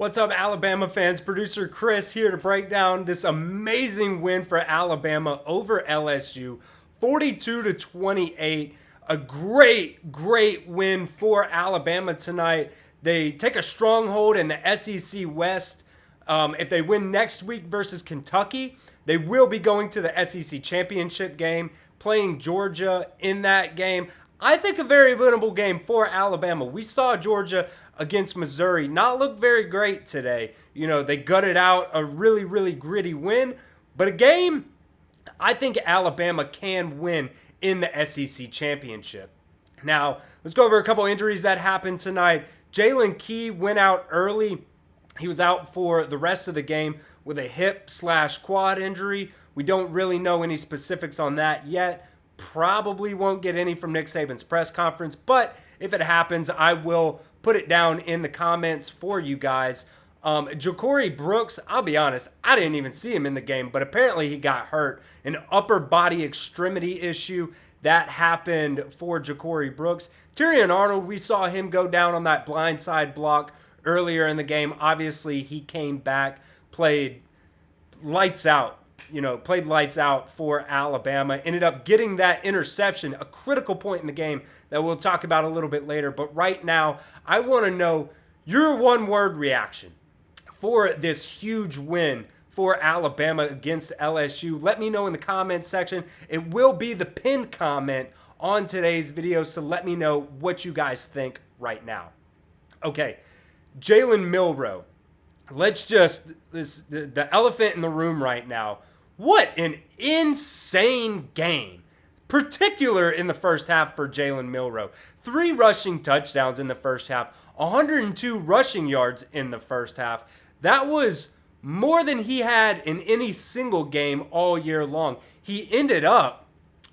What's up, Alabama fans? Producer Chris here to break down this amazing win for Alabama over LSU, 42-28. A great win for Alabama tonight. They take a stronghold in the SEC West. If they win next week versus Kentucky, they will be going to the SEC championship game, playing Georgia in that game. I think a very winnable game for Alabama. We saw Georgia against Missouri not look very great today. You know, they gutted out a really gritty win, but a game I think Alabama can win in the SEC championship. Now, let's go over a couple injuries that happened tonight. Jalen Key went out early. He was out for the rest of the game with a hip/quad injury. We don't really know any specifics on that yet. Probably won't get any from Nick Saban's press conference, but if it happens, I will put it down in the comments for you guys. Ja'Cory Brooks, I'll be honest, I didn't even see him in the game, but apparently he got hurt. An upper body extremity issue that happened for Ja'Cory Brooks. Terrion Arnold, we saw him go down on that blindside block earlier in the game. Obviously, he came back, played lights out for Alabama. Ended up getting that interception, a critical point in the game that we'll talk about a little bit later. But right now, I want to know your one-word reaction for this huge win for Alabama against LSU. Let me know in the comments section. It will be the pinned comment on today's video, so let me know what you guys think right now. Okay, Jalen Milroe. The elephant in the room right now. What an insane game, particular in the first half for Jalen Milroe. 3 rushing touchdowns in the first half, 102 rushing yards in the first half. That was more than he had in any single game all year long. He ended up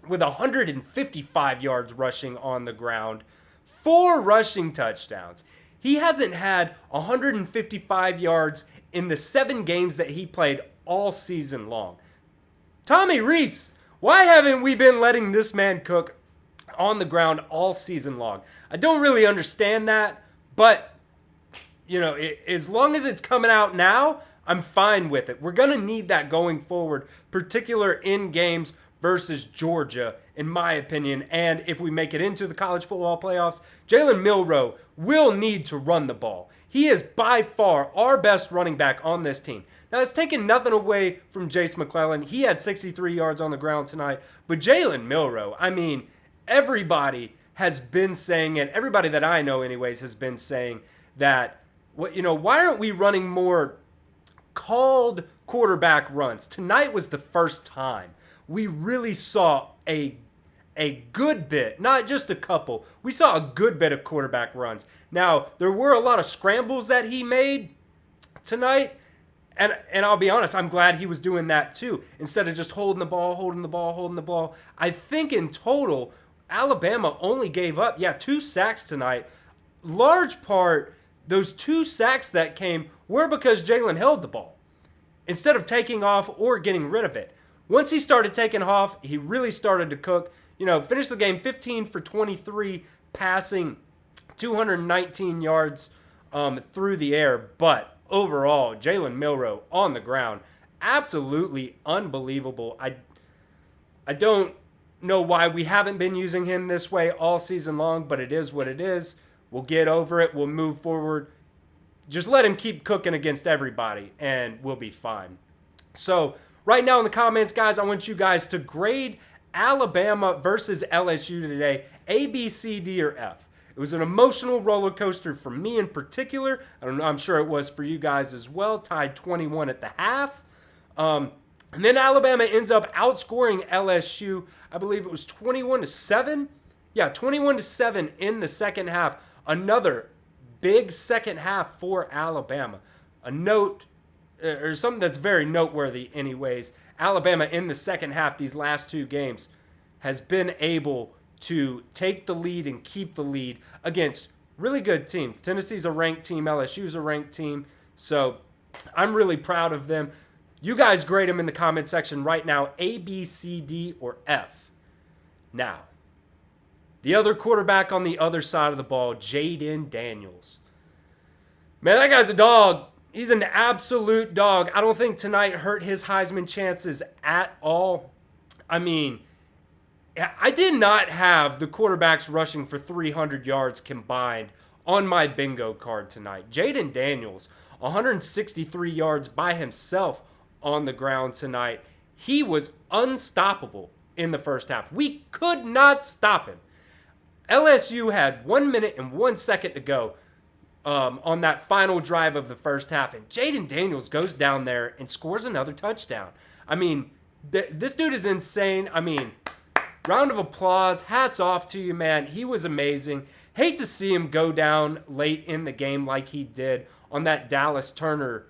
with 155 yards rushing on the ground, 4 rushing touchdowns. He hasn't had 155 yards in the 7 games that he played all season long. Tommy Rees, why haven't we been letting this man cook on the ground all season long? I don't really understand that, but, you know, as long as it's coming out now, I'm fine with it. We're going to need that going forward, particular in games versus Georgia, in my opinion. And if we make it into the college football playoffs, Jalen Milroe will need to run the ball. He is by far our best running back on this team. Now, it's taken nothing away from Jace McClellan. He had 63 yards on the ground tonight. But Jalen Milroe, I mean, everybody has been saying it. Everybody that I know anyways has been saying that, why aren't we running more called quarterback runs? Tonight was the first time we really saw a good bit, not just a couple. We saw a good bit of quarterback runs. Now, there were a lot of scrambles that he made tonight, and I'll be honest, I'm glad he was doing that too, instead of just holding the ball. I think in total, Alabama only gave up, 2 sacks tonight. Large part, those 2 sacks that came were because Jalen held the ball instead of taking off or getting rid of it. Once he started taking off, he really started to cook. Finished the game 15 for 23, passing 219 yards through the air. But overall, Jalen Milroe on the ground, absolutely unbelievable. I don't know why we haven't been using him this way all season long, but it is what it is. We'll get over it. We'll move forward. Just let him keep cooking against everybody, and we'll be fine. So right now in the comments, guys, I want you guys to grade Alabama versus LSU today, A, B, C, D, or F. It was an emotional roller coaster for me in particular. I'm sure it was for you guys as well. Tied 21 at the half. And then Alabama ends up outscoring LSU. I believe it was 21-7. Yeah, 21-7 in the second half. Another big second half for Alabama. A note, or something that's very noteworthy anyways. Alabama in the second half, these last 2 games, has been able to take the lead and keep the lead against really good teams. Tennessee's a ranked team. LSU's a ranked team. So I'm really proud of them. You guys grade them in the comment section right now, A, B, C, D, or F. Now, the other quarterback on the other side of the ball, Jayden Daniels. Man, that guy's a dog. He's an absolute dog. I don't think tonight hurt his Heisman chances at all. I mean, I did not have the quarterbacks rushing for 300 yards combined on my bingo card tonight. Jayden Daniels, 163 yards by himself on the ground tonight. He was unstoppable in the first half. We could not stop him. LSU had 1 minute and 1 second to go on that final drive of the first half, and Jayden Daniels goes down there and scores another touchdown. I mean, this dude is insane. I mean, round of applause. Hats off to you, man. He was amazing. Hate to see him go down late in the game like he did on that Dallas Turner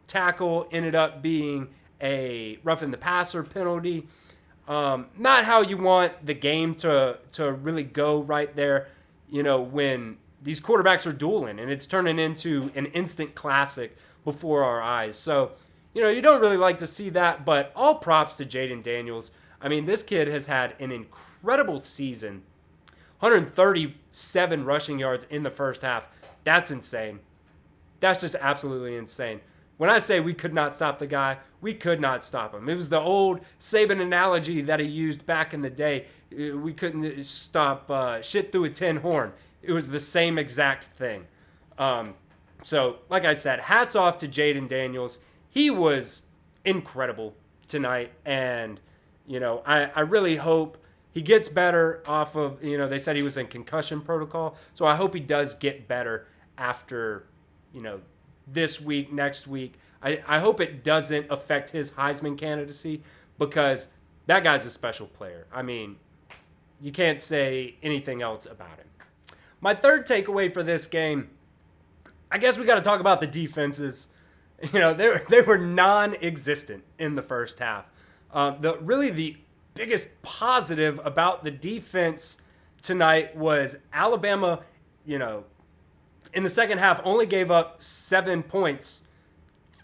tackle. Ended up being a roughing the passer penalty. Not how you want the game to really go right there, when these quarterbacks are dueling and it's turning into an instant classic before our eyes. So, you don't really like to see that, but all props to Jayden Daniels. I mean, this kid has had an incredible season. 137 rushing yards in the first half. That's insane. That's just absolutely insane. When I say we could not stop the guy, we could not stop him. It was the old Saban analogy that he used back in the day. We couldn't stop shit through a tin horn. It was the same exact thing. So, like I said, hats off to Jayden Daniels. He was incredible tonight, and I really hope he gets better off of, they said he was in concussion protocol. So I hope he does get better after, this week, next week. I hope it doesn't affect his Heisman candidacy, because that guy's a special player. I mean, you can't say anything else about him. My third takeaway for this game, I guess we got to talk about the defenses. They were non-existent in the first half. The biggest positive about the defense tonight was Alabama, in the second half only gave up 7 points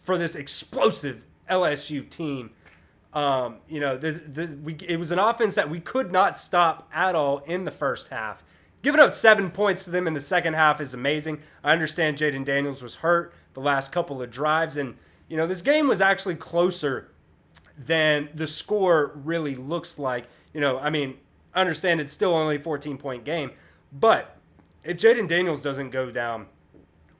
for this explosive LSU team. It was an offense that we could not stop at all in the first half. Giving up 7 points to them in the second half is amazing. I understand Jayden Daniels was hurt the last couple of drives, and this game was actually closer than the score really looks like. I understand it's still only a 14-point game, but if Jayden Daniels doesn't go down,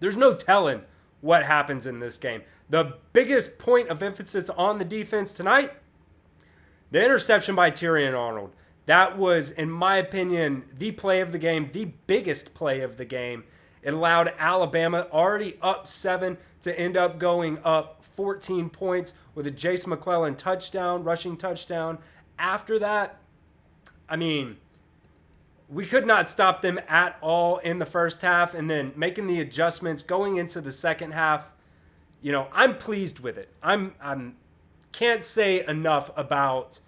there's no telling what happens in this game. The biggest point of emphasis on the defense tonight, the interception by Terrion Arnold. That was, in my opinion, the play of the game, the biggest play of the game. It allowed Alabama, already up 7, to end up going up 14 points with a Jace McClellan touchdown, rushing touchdown. After that, we could not stop them at all in the first half, and then making the adjustments going into the second half. I'm pleased with it. I'm can't say enough about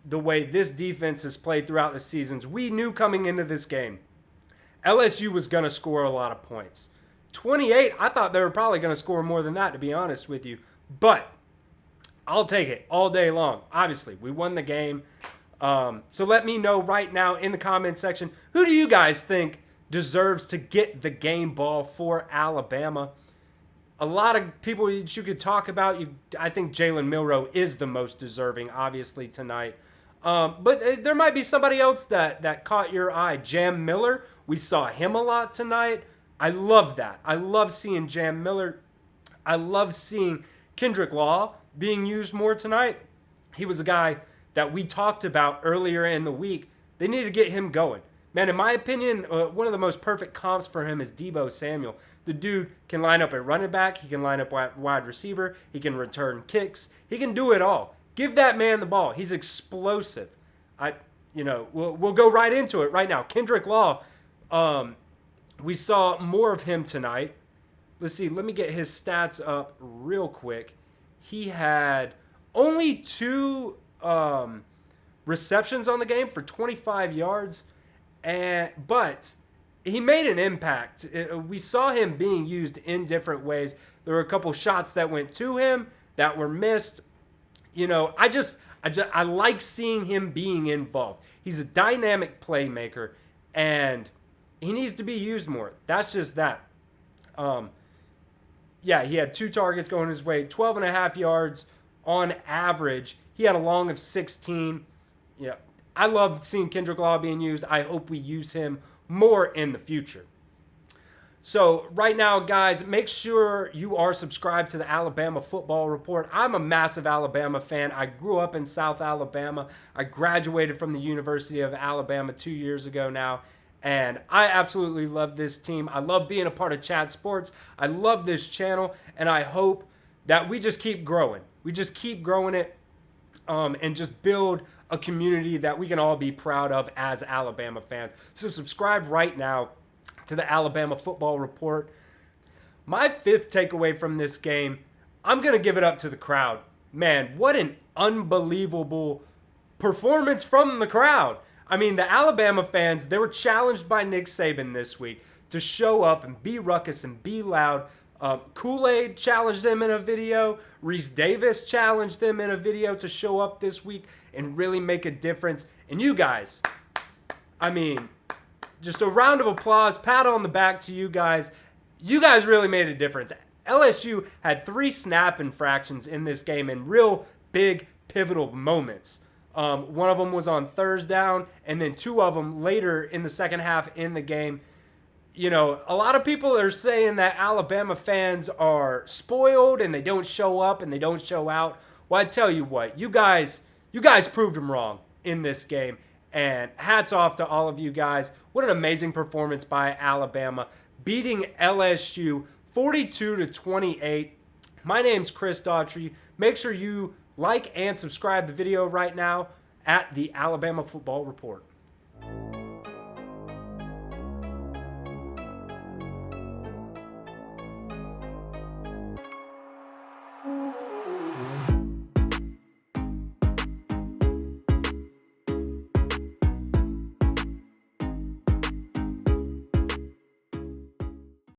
the way this defense has played throughout the seasons. We knew coming into this game, LSU was going to score a lot of points. 28, I thought they were probably going to score more than that, to be honest with you. But I'll take it all day long. Obviously, we won the game. So let me know right now in the comment section, who do you guys think deserves to get the game ball for Alabama? A lot of people you could talk about. I think Jalen Milroe is the most deserving, obviously, tonight. But there might be somebody else that caught your eye. Jam Miller, we saw him a lot tonight. I love that. I love seeing Jam Miller. I love seeing Kendrick Law being used more tonight. He was a guy that we talked about earlier in the week. They need to get him going. Man, in my opinion, one of the most perfect comps for him is Deebo Samuel. The dude can line up at running back. He can line up at wide receiver. He can return kicks. He can do it all. Give that man the ball. He's explosive. We'll go right into it right now. Kendrick Law, we saw more of him tonight. Let's see. Let me get his stats up real quick. He had only 2 receptions on the game for 25 yards, but he made an impact. We saw him being used in different ways. There were a couple shots that went to him that were missed. I like seeing him being involved. He's a dynamic playmaker, and he needs to be used more. That's just that. Yeah, he had 2 targets going his way, 12 and a half yards on average. He had a long of 16. Yeah, I love seeing Kendrick Law being used. I hope we use him more in the future. So right now, guys, make sure you are subscribed to the Alabama Football Report. I'm a massive Alabama fan. I grew up in South Alabama. I graduated from the University of Alabama 2 years ago now. And I absolutely love this team. I love being a part of Chat Sports. I love this channel. And I hope that we just keep growing. We just keep growing it and just build a community that we can all be proud of as Alabama fans. So subscribe right now to the Alabama Football Report. My 5th takeaway from this game, I'm going to give it up to the crowd. Man, what an unbelievable performance from the crowd. I mean, the Alabama fans, they were challenged by Nick Saban this week to show up and be ruckus and be loud. Kool-Aid challenged them in a video. Reese Davis challenged them in a video to show up this week and really make a difference. And you guys, I mean, just a round of applause, pat on the back to you guys. You guys really made a difference. LSU had 3 snap infractions in this game in real big pivotal moments. One of them was on third down, and then 2 of them later in the second half in the game. You know, a lot of people are saying that Alabama fans are spoiled and they don't show up and they don't show out. Well, I tell you what, you guys proved them wrong in this game. And hats off to all of you guys. What an amazing performance by Alabama, beating LSU 42-28. My name's Chris Daughtry. Make sure you like and subscribe the video right now at the Alabama Football Report.